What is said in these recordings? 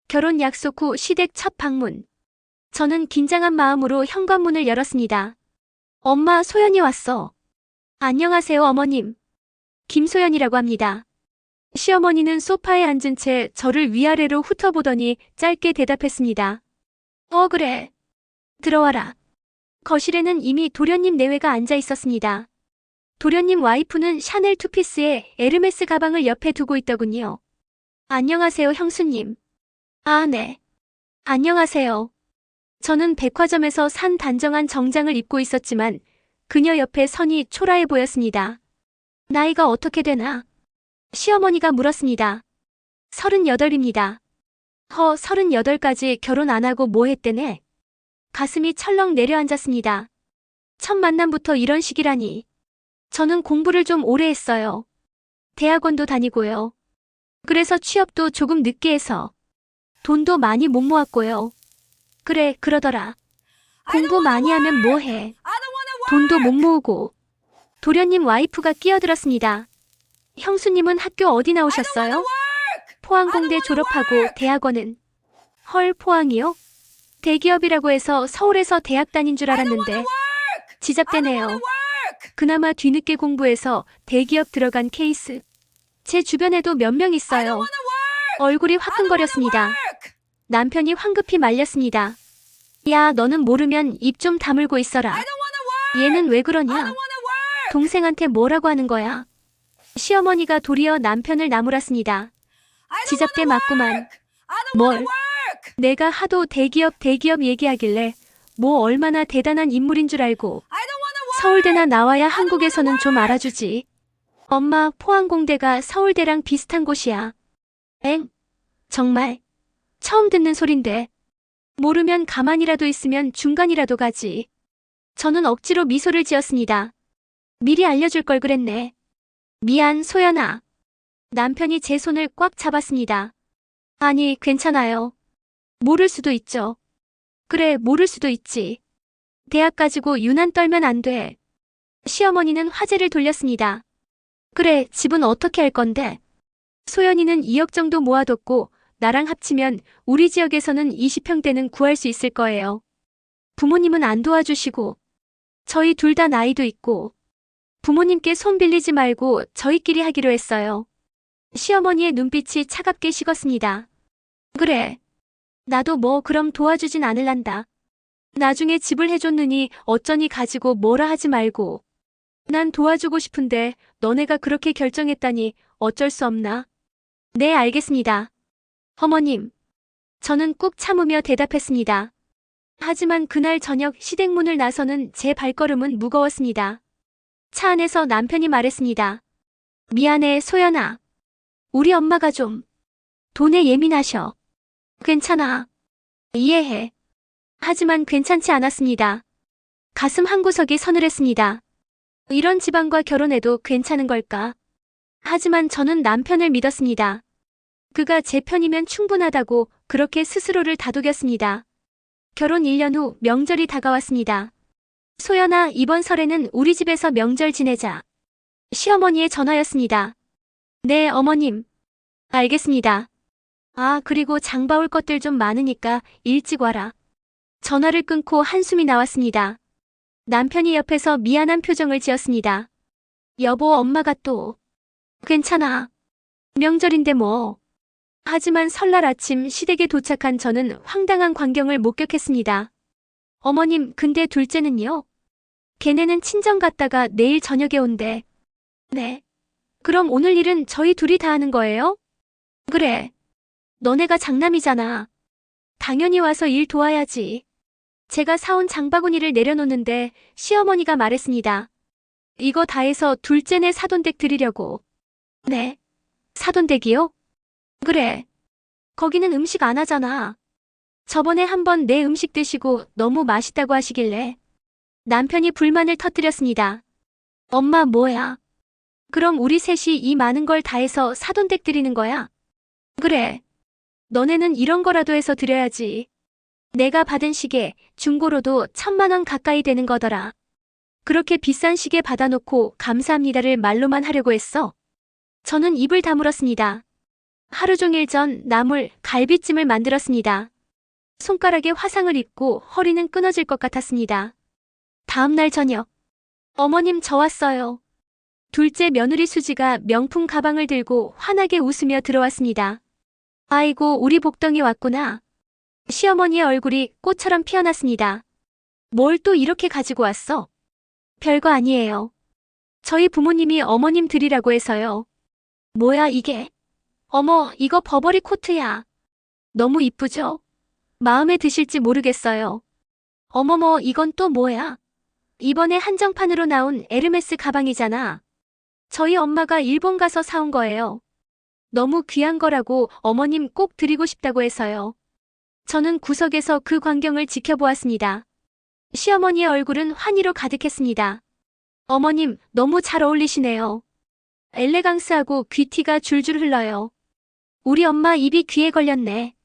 결혼 약속 후 시댁 첫 방문. 저는 긴장한 마음으로 현관문을 열었습니다. 엄마, 소연이 왔어. 안녕하세요, 어머님. 김소연이라고 합니다. 시어머니는 소파에 앉은 채 저를 위아래로 훑어보더니 짧게 대답했습니다. 그래. 들어와라. 거실에는 이미 도련님 내외가 앉아 있었습니다. 도련님 와이프는 샤넬 투피스에 에르메스 가방을 옆에 두고 있더군요. 안녕하세요, 형수님. 아, 네. 안녕하세요. 저는 백화점에서 산 단정한 정장을 입고 있었지만 그녀 옆에 선이 초라해 보였습니다. 나이가 어떻게 되나? 시어머니가 물었습니다. 38입니다. 38까지 결혼 안 하고 뭐 했대네? 가슴이 철렁 내려앉았습니다. 첫 만남부터 이런 식이라니. 저는 공부를 좀 오래 했어요. 대학원도 다니고요. 그래서 취업도 조금 늦게 해서 돈도 많이 못 모았고요. 그래, 그러더라. 공부 많이 하면 뭐 해? 돈도 못 모으고. 도련님 와이프가 끼어들었습니다. 형수님은 학교 어디 나오셨어요? 포항공대 졸업하고 대학원은? 헐, 포항이요? 대기업이라고 해서 서울에서 대학 다닌 줄 알았는데 지잡되네요. 그나마 뒤늦게 공부해서 대기업 들어간 케이스. 제 주변에도 몇 명 있어요. 얼굴이 화끈거렸습니다. 남편이 황급히 말렸습니다. 야, 너는 모르면 입 좀 다물고 있어라. 얘는 왜 그러냐? 동생한테 뭐라고 하는 거야? 시어머니가 도리어 남편을 나무랐습니다. 지잡대 맞구만. 뭘? 내가 하도 대기업 얘기하길래 뭐 얼마나 대단한 인물인 줄 알고. 서울대나 나와야 한국에서는 좀 알아주지. 엄마, 포항공대가 서울대랑 비슷한 곳이야. 엥? 정말? 처음 듣는 소린데. 모르면 가만히라도 있으면 중간이라도 가지. 저는 억지로 미소를 지었습니다. 미리 알려줄 걸 그랬네. 미안, 소연아. 남편이 제 손을 꽉 잡았습니다. 아니, 괜찮아요. 모를 수도 있죠. 그래, 모를 수도 있지. 대학 가지고 유난 떨면 안 돼. 시어머니는 화제를 돌렸습니다. 그래, 집은 어떻게 할 건데? 소연이는 2억 정도 모아뒀고 나랑 합치면 우리 지역에서는 20평대는 구할 수 있을 거예요. 부모님은 안 도와주시고 저희 둘 다 나이도 있고 부모님께 손 빌리지 말고 저희끼리 하기로 했어요. 시어머니의 눈빛이 차갑게 식었습니다. 그래. 나도 뭐 그럼 도와주진 않을란다. 나중에 집을 해줬느니 어쩌니 가지고 뭐라 하지 말고. 난 도와주고 싶은데 너네가 그렇게 결정했다니 어쩔 수 없나? 네, 알겠습니다. 어머님. 저는 꾹 참으며 대답했습니다. 하지만 그날 저녁 시댁문을 나서는 제 발걸음은 무거웠습니다. 차 안에서 남편이 말했습니다. 미안해, 소연아. 우리 엄마가 좀 돈에 예민하셔. 괜찮아. 이해해. 하지만 괜찮지 않았습니다. 가슴 한구석이 서늘했습니다. 이런 집안과 결혼해도 괜찮은 걸까? 하지만 저는 남편을 믿었습니다. 그가 제 편이면 충분하다고 그렇게 스스로를 다독였습니다. 결혼 1년 후 명절이 다가왔습니다. 소연아, 이번 설에는 우리 집에서 명절 지내자. 시어머니의 전화였습니다. 네, 어머님. 알겠습니다. 아, 그리고 장봐올 것들 좀 많으니까 일찍 와라. 전화를 끊고 한숨이 나왔습니다. 남편이 옆에서 미안한 표정을 지었습니다. 여보, 엄마가 또. 괜찮아. 명절인데 뭐. 하지만 설날 아침 시댁에 도착한 저는 황당한 광경을 목격했습니다. 어머님, 근데 둘째는요? 걔네는 친정 갔다가 내일 저녁에 온대. 네. 그럼 오늘 일은 저희 둘이 다 하는 거예요? 그래. 너네가 장남이잖아. 당연히 와서 일 도와야지. 제가 사온 장바구니를 내려놓는데 시어머니가 말했습니다. 이거 다 해서 둘째네 사돈댁 드리려고. 네. 사돈댁이요? 그래. 거기는 음식 안 하잖아. 저번에 한번 내 음식 드시고 너무 맛있다고 하시길래 남편이 불만을 터뜨렸습니다. 엄마, 뭐야? 그럼 우리 셋이 이 많은 걸 다 해서 사돈댁 드리는 거야? 그래. 너네는 이런 거라도 해서 드려야지. 내가 받은 시계 중고로도 1,000만 원 가까이 되는 거더라. 그렇게 비싼 시계 받아놓고 감사합니다를 말로만 하려고 했어. 저는 입을 다물었습니다. 하루 종일 전 나물, 갈비찜을 만들었습니다. 손가락에 화상을 입고 허리는 끊어질 것 같았습니다. 다음 날 저녁. 어머님 저 왔어요. 둘째 며느리 수지가 명품 가방을 들고 환하게 웃으며 들어왔습니다. 아이고 우리 복덩이 왔구나. 시어머니의 얼굴이 꽃처럼 피어났습니다. 뭘 또 이렇게 가지고 왔어? 별거 아니에요. 저희 부모님이 어머님 드리라고 해서요. 뭐야 이게? 어머 이거 버버리 코트야. 너무 이쁘죠? 마음에 드실지 모르겠어요. 어머머 이건 또 뭐야? 이번에 한정판으로 나온 에르메스 가방이잖아. 저희 엄마가 일본 가서 사온 거예요. 너무 귀한 거라고 어머님 꼭 드리고 싶다고 해서요. 저는 구석에서 그 광경을 지켜보았습니다. 시어머니의 얼굴은 환희로 가득했습니다. 어머님 너무 잘 어울리시네요. 엘레강스하고 귀티가 줄줄 흘러요. 우리 엄마 입이 귀에 걸렸네.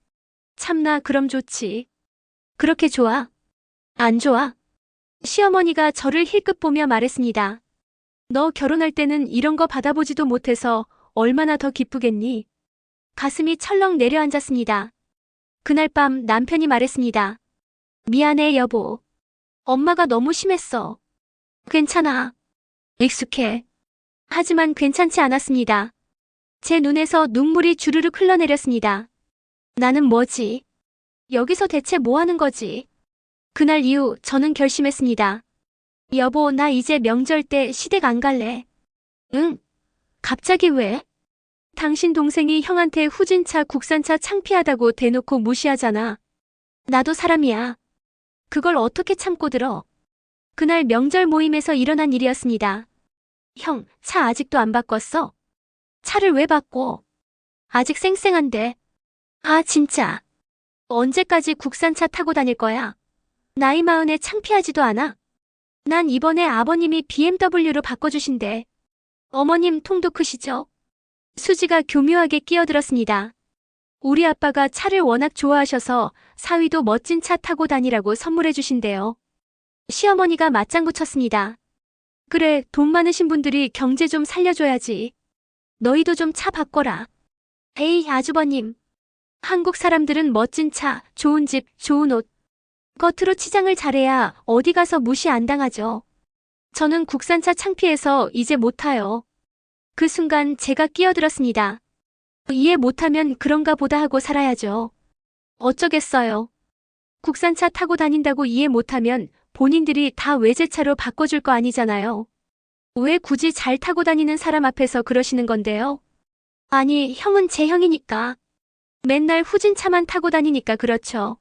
참나 그럼 좋지. 그렇게 좋아? 안 좋아? 시어머니가 저를 힐끗 보며 말했습니다. 너 결혼할 때는 이런 거 받아보지도 못해서 얼마나 더 기쁘겠니? 가슴이 철렁 내려앉았습니다. 그날 밤 남편이 말했습니다. 미안해 여보. 엄마가 너무 심했어. 괜찮아. 익숙해. 하지만 괜찮지 않았습니다. 제 눈에서 눈물이 주르륵 흘러내렸습니다. 나는 뭐지? 여기서 대체 뭐 하는 거지? 그날 이후 저는 결심했습니다. 여보, 나 이제 명절 때 시댁 안 갈래. 응? 갑자기 왜? 당신 동생이 형한테 후진차 국산차 창피하다고 대놓고 무시하잖아. 나도 사람이야. 그걸 어떻게 참고 들어? 그날 명절 모임에서 일어난 일이었습니다. 형, 차 아직도 안 바꿨어? 차를 왜 바꿔? 아직 쌩쌩한데. 아, 진짜. 언제까지 국산차 타고 다닐 거야? 나이 마흔에 창피하지도 않아? 난 이번에 아버님이 BMW로 바꿔주신대. 어머님 통도 크시죠? 수지가 교묘하게 끼어들었습니다. 우리 아빠가 차를 워낙 좋아하셔서 사위도 멋진 차 타고 다니라고 선물해 주신대요. 시어머니가 맞장구 쳤습니다. 그래, 돈 많으신 분들이 경제 좀 살려줘야지. 너희도 좀 차 바꿔라. 에이, 아주버님. 한국 사람들은 멋진 차, 좋은 집, 좋은 옷. 겉으로 치장을 잘해야 어디 가서 무시 안 당하죠. 저는 국산차 창피해서 이제 못 타요. 그 순간 제가 끼어들었습니다. 이해 못하면 그런가 보다 하고 살아야죠. 어쩌겠어요. 국산차 타고 다닌다고 이해 못하면 본인들이 다 외제차로 바꿔줄 거 아니잖아요. 왜 굳이 잘 타고 다니는 사람 앞에서 그러시는 건데요? 아니, 형은 제 형이니까. 맨날 후진차만 타고 다니니까 그렇죠.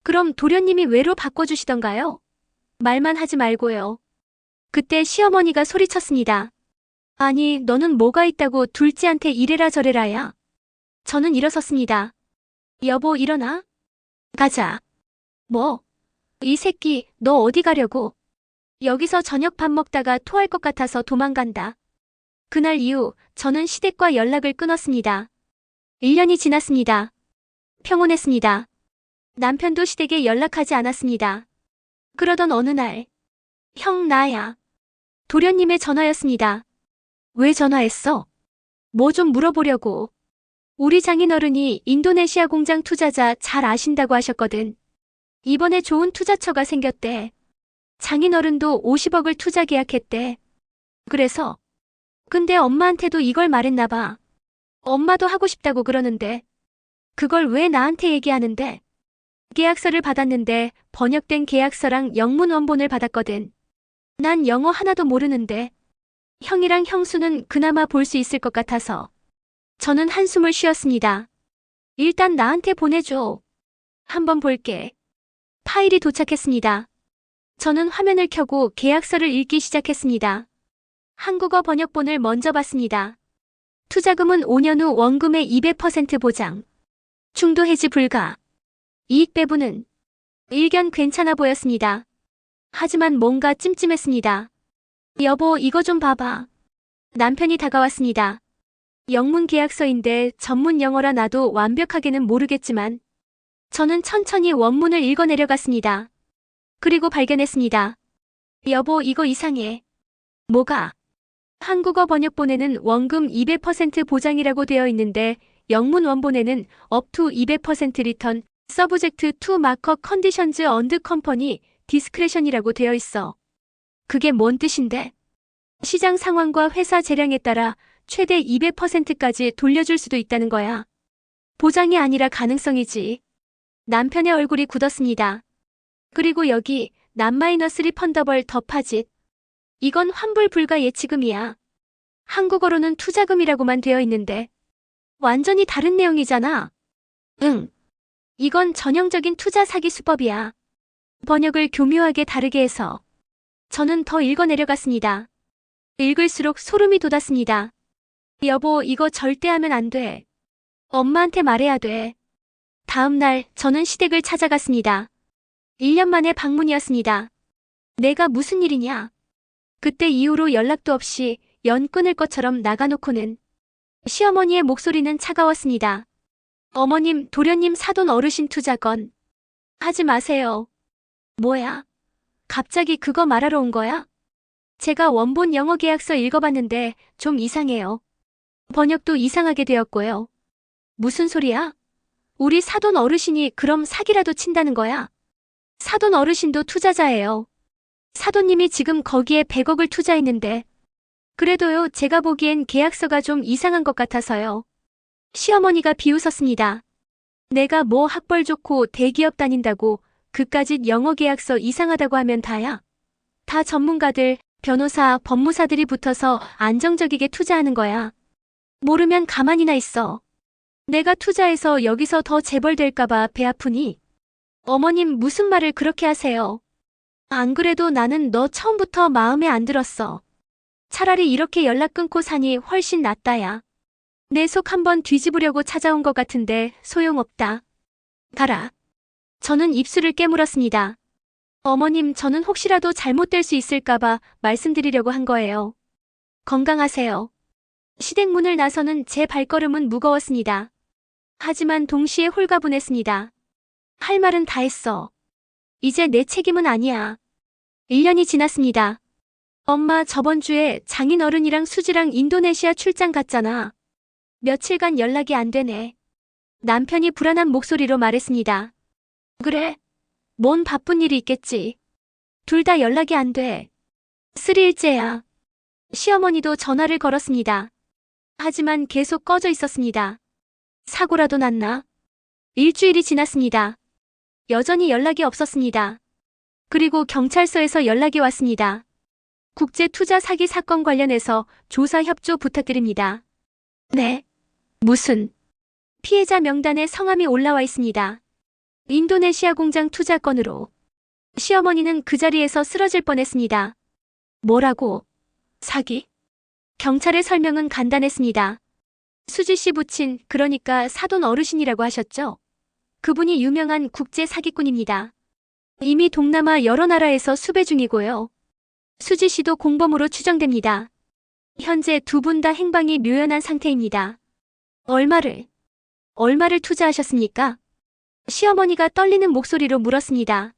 그럼 도련님이 왜로 바꿔주시던가요? 말만 하지 말고요. 그때 시어머니가 소리쳤습니다. 아니, 너는 뭐가 있다고 둘째한테 이래라 저래라야. 저는 일어섰습니다. 여보, 일어나. 가자. 뭐? 이 새끼, 너 어디 가려고? 여기서 저녁 밥 먹다가 토할 것 같아서 도망간다. 그날 이후 저는 시댁과 연락을 끊었습니다. 1년이 지났습니다. 평온했습니다. 남편도 시댁에 연락하지 않았습니다. 그러던 어느 날, 형 나야. 도련님의 전화였습니다. 왜 전화했어? 뭐 좀 물어보려고. 우리 장인어른이 인도네시아 공장 투자자 잘 아신다고 하셨거든. 이번에 좋은 투자처가 생겼대. 장인어른도 50억을 투자 계약했대. 그래서. 근데 엄마한테도 이걸 말했나 봐. 엄마도 하고 싶다고 그러는데. 그걸 왜 나한테 얘기하는데? 계약서를 받았는데 번역된 계약서랑 영문 원본을 받았거든. 난 영어 하나도 모르는데. 형이랑 형수는 그나마 볼 수 있을 것 같아서. 저는 한숨을 쉬었습니다. 일단 나한테 보내줘. 한번 볼게. 파일이 도착했습니다. 저는 화면을 켜고 계약서를 읽기 시작했습니다. 한국어 번역본을 먼저 봤습니다. 투자금은 5년 후 원금의 200% 보장. 중도 해지 불가. 이익 배분은. 일견 괜찮아 보였습니다. 하지만 뭔가 찜찜했습니다. 여보, 이거 좀 봐봐. 남편이 다가왔습니다. 영문 계약서인데 전문 영어라 나도 완벽하게는 모르겠지만 저는 천천히 원문을 읽어 내려갔습니다. 그리고 발견했습니다. 여보, 이거 이상해. 뭐가? 한국어 번역본에는 원금 200% 보장이라고 되어 있는데 영문 원본에는 up to 200% return, subject to market conditions and company discretion이라고 되어 있어. 그게 뭔 뜻인데? 시장 상황과 회사 재량에 따라 최대 200%까지 돌려줄 수도 있다는 거야. 보장이 아니라 가능성이지. 남편의 얼굴이 굳었습니다. 그리고 여기 non-refundable deposit. 이건 환불 불가 예치금이야. 한국어로는 투자금이라고만 되어 있는데 완전히 다른 내용이잖아. 응. 이건 전형적인 투자 사기 수법이야. 번역을 교묘하게 다르게 해서 저는 더 읽어내려갔습니다. 읽을수록 소름이 돋았습니다. 여보, 이거 절대 하면 안 돼. 엄마한테 말해야 돼. 다음 날 저는 시댁을 찾아갔습니다. 1년 만에 방문이었습니다. 내가 무슨 일이냐? 그때 이후로 연락도 없이 연 끊을 것처럼 나가놓고는 시어머니의 목소리는 차가웠습니다. 어머님, 도련님 사돈 어르신 투자건 하지 마세요. 뭐야? 갑자기 그거 말하러 온 거야? 제가 원본 영어 계약서 읽어봤는데 좀 이상해요. 번역도 이상하게 되었고요. 무슨 소리야? 우리 사돈 어르신이 그럼 사기라도 친다는 거야? 사돈 어르신도 투자자예요. 사돈님이 지금 거기에 100억을 투자했는데 그래도요, 제가 보기엔 계약서가 좀 이상한 것 같아서요. 시어머니가 비웃었습니다. 내가 뭐 학벌 좋고 대기업 다닌다고 그까짓 영어 계약서 이상하다고 하면 다야. 다 전문가들, 변호사, 법무사들이 붙어서 안정적이게 투자하는 거야. 모르면 가만히나 있어. 내가 투자해서 여기서 더 재벌될까봐 배 아프니? 어머님, 무슨 말을 그렇게 하세요? 안 그래도 나는 너 처음부터 마음에 안 들었어. 차라리 이렇게 연락 끊고 사니 훨씬 낫다야. 내 속 한번 뒤집으려고 찾아온 것 같은데 소용없다. 가라. 저는 입술을 깨물었습니다. 어머님, 저는 혹시라도 잘못될 수 있을까봐 말씀드리려고 한 거예요. 건강하세요. 시댁 문을 나서는 제 발걸음은 무거웠습니다. 하지만 동시에 홀가분했습니다. 할 말은 다 했어. 이제 내 책임은 아니야. 1년이 지났습니다. 엄마, 저번 주에 장인어른이랑 수지랑 인도네시아 출장 갔잖아. 며칠간 연락이 안 되네. 남편이 불안한 목소리로 말했습니다. 그래? 뭔 바쁜 일이 있겠지. 둘 다 연락이 안 돼. 3일째야. 시어머니도 전화를 걸었습니다. 하지만 계속 꺼져 있었습니다. 사고라도 났나? 일주일이 지났습니다. 여전히 연락이 없었습니다. 그리고 경찰서에서 연락이 왔습니다. 국제 투자 사기 사건 관련해서 조사 협조 부탁드립니다. 네. 무슨? 피해자 명단에 성함이 올라와 있습니다. 인도네시아 공장 투자 건으로. 시어머니는 그 자리에서 쓰러질 뻔했습니다. 뭐라고? 사기? 경찰의 설명은 간단했습니다. 수지 씨 부친, 그러니까 사돈 어르신이라고 하셨죠? 그분이 유명한 국제 사기꾼입니다. 이미 동남아 여러 나라에서 수배 중이고요. 수지 씨도 공범으로 추정됩니다. 현재 두 분 다 행방이 묘연한 상태입니다. 얼마를 투자하셨습니까? 시어머니가 떨리는 목소리로 물었습니다.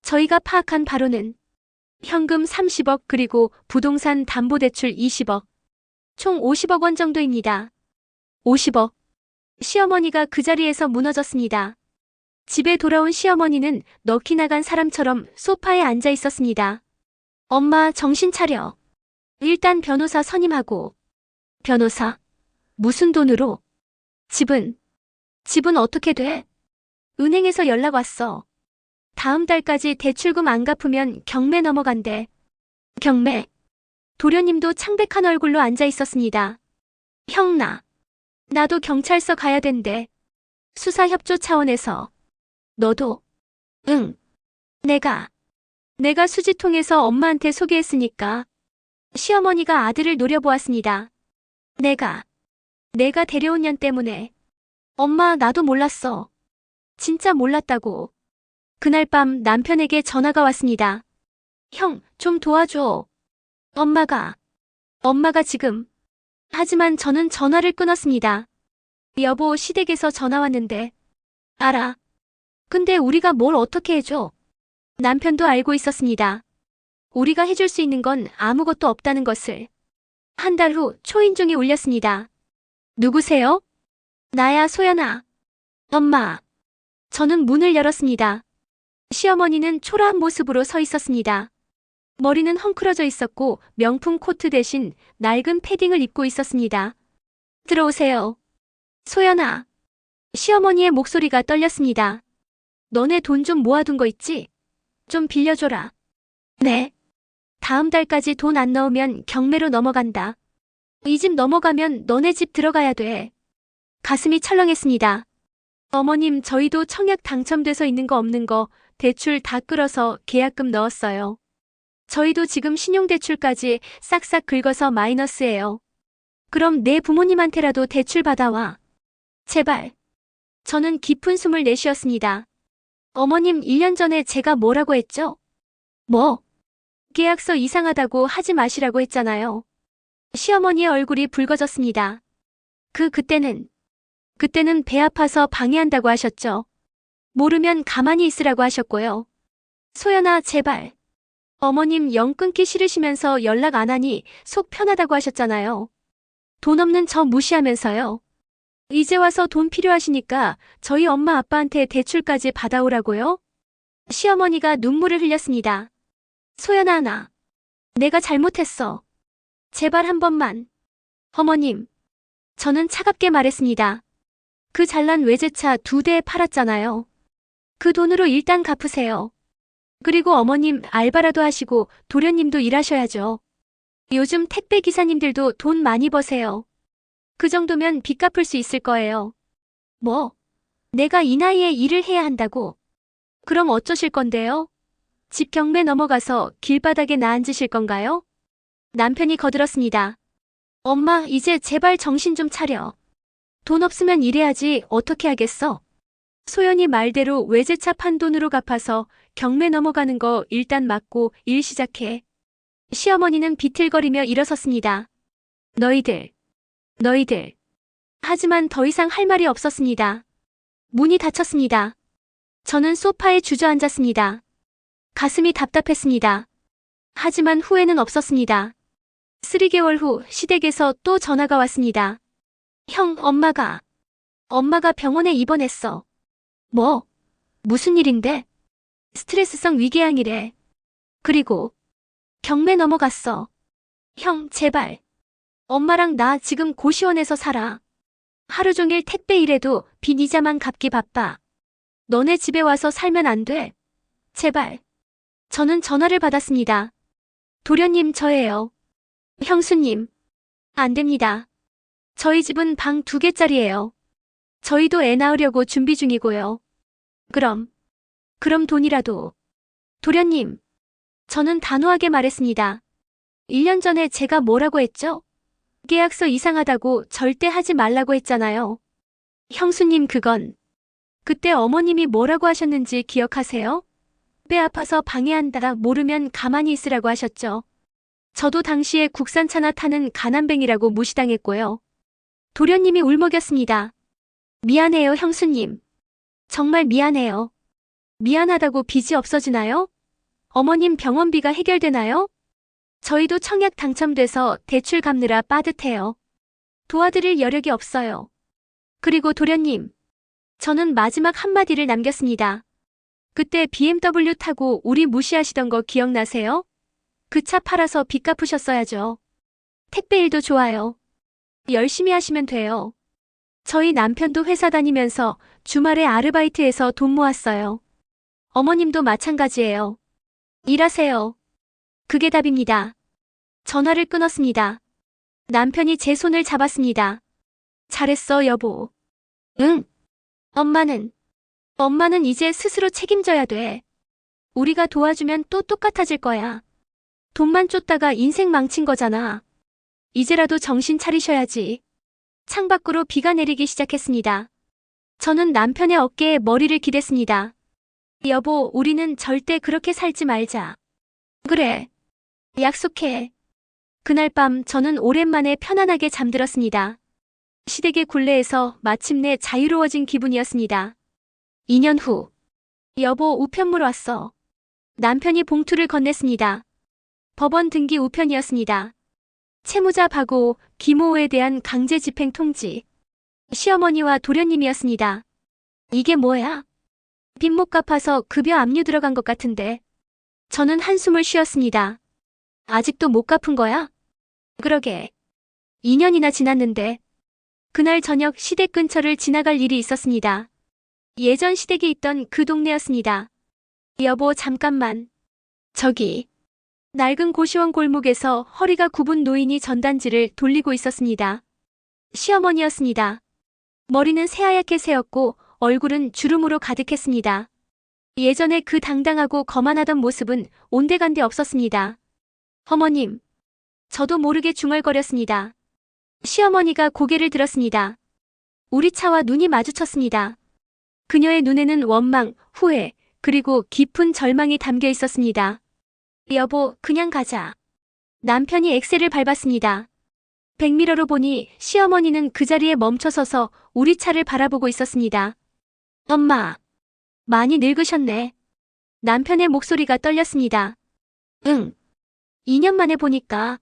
저희가 파악한 바로는 현금 30억 그리고 부동산 담보대출 20억, 총 50억 원 정도입니다. 50억. 시어머니가 그 자리에서 무너졌습니다. 집에 돌아온 시어머니는 넋이 나간 사람처럼 소파에 앉아 있었습니다. 엄마, 정신 차려. 일단 변호사 선임하고. 변호사? 무슨 돈으로? 집은 어떻게 돼? 은행에서 연락 왔어. 다음 달까지 대출금 안 갚으면 경매 넘어간대. 경매? 도련님도 창백한 얼굴로 앉아 있었습니다. 형, 나도 경찰서 가야 된대. 수사 협조 차원에서. 너도? 응. 내가 수지 통해서 엄마한테 소개했으니까. 시어머니가 아들을 노려보았습니다. 내가 데려온 년 때문에. 엄마, 나도 몰랐어. 진짜 몰랐다고. 그날 밤 남편에게 전화가 왔습니다. 형, 좀 도와줘. 엄마가 지금. 하지만 저는 전화를 끊었습니다. 여보, 시댁에서 전화 왔는데. 알아. 근데 우리가 뭘 어떻게 해줘? 남편도 알고 있었습니다. 우리가 해줄 수 있는 건 아무것도 없다는 것을. 한 달 후 초인종이 울렸습니다. 누구세요? 나야, 소연아. 엄마. 저는 문을 열었습니다. 시어머니는 초라한 모습으로 서 있었습니다. 머리는 헝클어져 있었고 명품 코트 대신 낡은 패딩을 입고 있었습니다. 들어오세요. 소연아. 시어머니의 목소리가 떨렸습니다. 너네 돈 좀 모아둔 거 있지? 좀 빌려줘라. 네. 다음 달까지 돈 안 넣으면 경매로 넘어간다. 이 집 넘어가면 너네 집 들어가야 돼. 가슴이 철렁했습니다. 어머님, 저희도 청약 당첨돼서 있는 거 없는 거 대출 다 끌어서 계약금 넣었어요. 저희도 지금 신용대출까지 싹싹 긁어서 마이너스예요. 그럼 내 부모님한테라도 대출 받아와. 제발. 저는 깊은 숨을 내쉬었습니다. 어머님, 1년 전에 제가 뭐라고 했죠? 뭐? 계약서 이상하다고 하지 마시라고 했잖아요. 시어머니의 얼굴이 붉어졌습니다. 그때는 배 아파서 방해한다고 하셨죠. 모르면 가만히 있으라고 하셨고요. 소연아, 제발. 어머님, 영 끊기 싫으시면서 연락 안 하니 속 편하다고 하셨잖아요. 돈 없는 저 무시하면서요. 이제 와서 돈 필요하시니까 저희 엄마 아빠한테 대출까지 받아오라고요? 시어머니가 눈물을 흘렸습니다. 소연아, 내가 잘못했어. 제발 한 번만. 어머님. 저는 차갑게 말했습니다. 그 잘난 외제차 2대 팔았잖아요. 그 돈으로 일단 갚으세요. 그리고 어머님, 알바라도 하시고 도련님도 일하셔야죠. 요즘 택배 기사님들도 돈 많이 버세요. 그 정도면 빚 갚을 수 있을 거예요. 뭐? 내가 이 나이에 일을 해야 한다고? 그럼 어쩌실 건데요? 집 경매 넘어가서 길바닥에 나앉으실 건가요? 남편이 거들었습니다. 엄마, 이제 제발 정신 좀 차려. 돈 없으면 일해야지 어떻게 하겠어? 소연이 말대로 외제차 판 돈으로 갚아서 경매 넘어가는 거 일단 막고 일 시작해. 시어머니는 비틀거리며 일어섰습니다. 너희들. 하지만 더 이상 할 말이 없었습니다. 문이 닫혔습니다. 저는 소파에 주저앉았습니다. 가슴이 답답했습니다. 하지만 후회는 없었습니다. 3개월 후 시댁에서 또 전화가 왔습니다. 형, 엄마가 병원에 입원했어. 뭐? 무슨 일인데? 스트레스성 위궤양이래. 그리고 경매 넘어갔어. 형, 제발. 엄마랑 나 지금 고시원에서 살아. 하루 종일 택배 일해도 빚 이자만 갚기 바빠. 너네 집에 와서 살면 안 돼. 제발. 저는 전화를 받았습니다. 도련님, 저예요. 형수님. 안 됩니다. 저희 집은 방 2개짜리예요. 저희도 애 낳으려고 준비 중이고요. 그럼 돈이라도. 도련님. 저는 단호하게 말했습니다. 1년 전에 제가 뭐라고 했죠? 계약서 이상하다고 절대 하지 말라고 했잖아요. 형수님, 그때 어머님이 뭐라고 하셨는지 기억하세요? 배 아파서 방해한다, 모르면 가만히 있으라고 하셨죠. 저도 당시에 국산차나 타는 가난뱅이라고 무시당했고요. 도련님이 울먹였습니다. 미안해요, 형수님. 정말 미안해요. 미안하다고 빚이 없어지나요? 어머님 병원비가 해결되나요? 저희도 청약 당첨돼서 대출 갚느라 빠듯해요. 도와드릴 여력이 없어요. 그리고 도련님. 저는 마지막 한마디를 남겼습니다. 그때 BMW 타고 우리 무시하시던 거 기억나세요? 그 차 팔아서 빚 갚으셨어야죠. 택배 일도 좋아요. 열심히 하시면 돼요. 저희 남편도 회사 다니면서 주말에 아르바이트해서 돈 모았어요. 어머님도 마찬가지예요. 일하세요. 그게 답입니다. 전화를 끊었습니다. 남편이 제 손을 잡았습니다. 잘했어, 여보. 응. 엄마는 이제 스스로 책임져야 돼. 우리가 도와주면 또 똑같아질 거야. 돈만 쫓다가 인생 망친 거잖아. 이제라도 정신 차리셔야지. 창밖으로 비가 내리기 시작했습니다. 저는 남편의 어깨에 머리를 기댔습니다. 여보, 우리는 절대 그렇게 살지 말자. 그래. 약속해. 그날 밤 저는 오랜만에 편안하게 잠들었습니다. 시댁의 굴레에서 마침내 자유로워진 기분이었습니다. 2년 후. 여보, 우편물 왔어. 남편이 봉투를 건넸습니다. 법원 등기 우편이었습니다. 채무자 박오, 김호호에 대한 강제 집행 통지. 시어머니와 도련님이었습니다. 이게 뭐야? 빚 못 갚아서 급여 압류 들어간 것 같은데. 저는 한숨을 쉬었습니다. 아직도 못 갚은 거야? 그러게. 2년이나 지났는데. 그날 저녁 시댁 근처를 지나갈 일이 있었습니다. 예전 시댁이 있던 그 동네였습니다. 여보, 잠깐만. 저기. 낡은 고시원 골목에서 허리가 굽은 노인이 전단지를 돌리고 있었습니다. 시어머니였습니다. 머리는 새하얗게 새었고 얼굴은 주름으로 가득했습니다. 예전에 그 당당하고 거만하던 모습은 온데간데 없었습니다. 어머님. 저도 모르게 중얼거렸습니다. 시어머니가 고개를 들었습니다. 우리 차와 눈이 마주쳤습니다. 그녀의 눈에는 원망, 후회, 그리고 깊은 절망이 담겨 있었습니다. 여보, 그냥 가자. 남편이 엑셀을 밟았습니다. 백미러로 보니 시어머니는 그 자리에 멈춰서서 우리 차를 바라보고 있었습니다. 엄마, 많이 늙으셨네. 남편의 목소리가 떨렸습니다. 응. 2년 만에 보니까.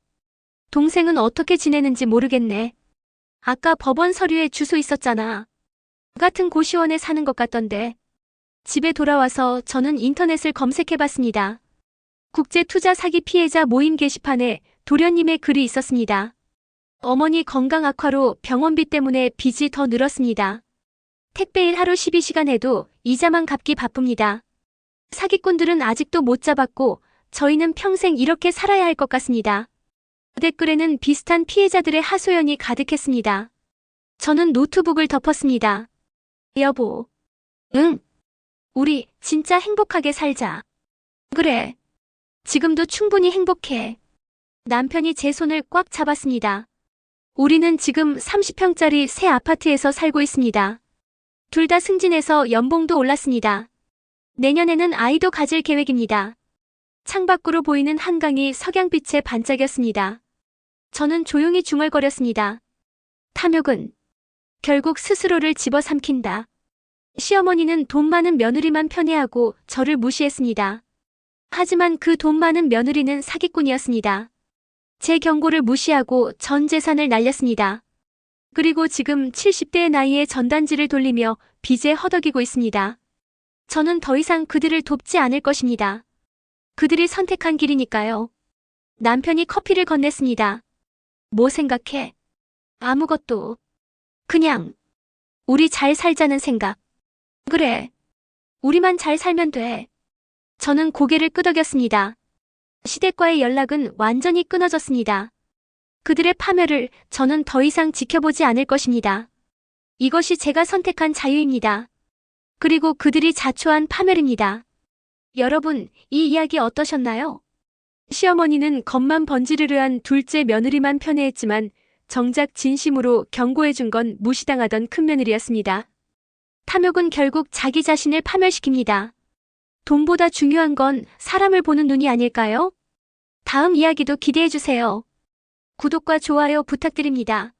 동생은 어떻게 지내는지 모르겠네. 아까 법원 서류에 주소 있었잖아. 같은 고시원에 사는 것 같던데. 집에 돌아와서 저는 인터넷을 검색해봤습니다. 국제투자 사기 피해자 모임 게시판에 도련님의 글이 있었습니다. 어머니 건강 악화로 병원비 때문에 빚이 더 늘었습니다. 택배일 하루 12시간 해도 이자만 갚기 바쁩니다. 사기꾼들은 아직도 못 잡았고 저희는 평생 이렇게 살아야 할 것 같습니다. 댓글에는 비슷한 피해자들의 하소연이 가득했습니다. 저는 노트북을 덮었습니다. 여보. 응. 우리 진짜 행복하게 살자. 그래. 지금도 충분히 행복해. 남편이 제 손을 꽉 잡았습니다. 우리는 지금 30평짜리 새 아파트에서 살고 있습니다. 둘 다 승진해서 연봉도 올랐습니다. 내년에는 아이도 가질 계획입니다. 창밖으로 보이는 한강이 석양빛에 반짝였습니다. 저는 조용히 중얼거렸습니다. 탐욕은 결국 스스로를 집어삼킨다. 시어머니는 돈 많은 며느리만 편애하고 저를 무시했습니다. 하지만 그 돈 많은 며느리는 사기꾼이었습니다. 제 경고를 무시하고 전 재산을 날렸습니다. 그리고 지금 70대의 나이에 전단지를 돌리며 빚에 허덕이고 있습니다. 저는 더 이상 그들을 돕지 않을 것입니다. 그들이 선택한 길이니까요. 남편이 커피를 건넸습니다. 뭐 생각해? 아무것도. 그냥 우리 잘 살자는 생각. 그래. 우리만 잘 살면 돼. 저는 고개를 끄덕였습니다. 시댁과의 연락은 완전히 끊어졌습니다. 그들의 파멸을 저는 더 이상 지켜보지 않을 것입니다. 이것이 제가 선택한 자유입니다. 그리고 그들이 자초한 파멸입니다. 여러분, 이 이야기 어떠셨나요? 시어머니는 겉만 번지르르한 둘째 며느리만 편애했지만 정작 진심으로 경고해준 건 무시당하던 큰며느리였습니다. 탐욕은 결국 자기 자신을 파멸시킵니다. 돈보다 중요한 건 사람을 보는 눈이 아닐까요? 다음 이야기도 기대해주세요. 구독과 좋아요 부탁드립니다.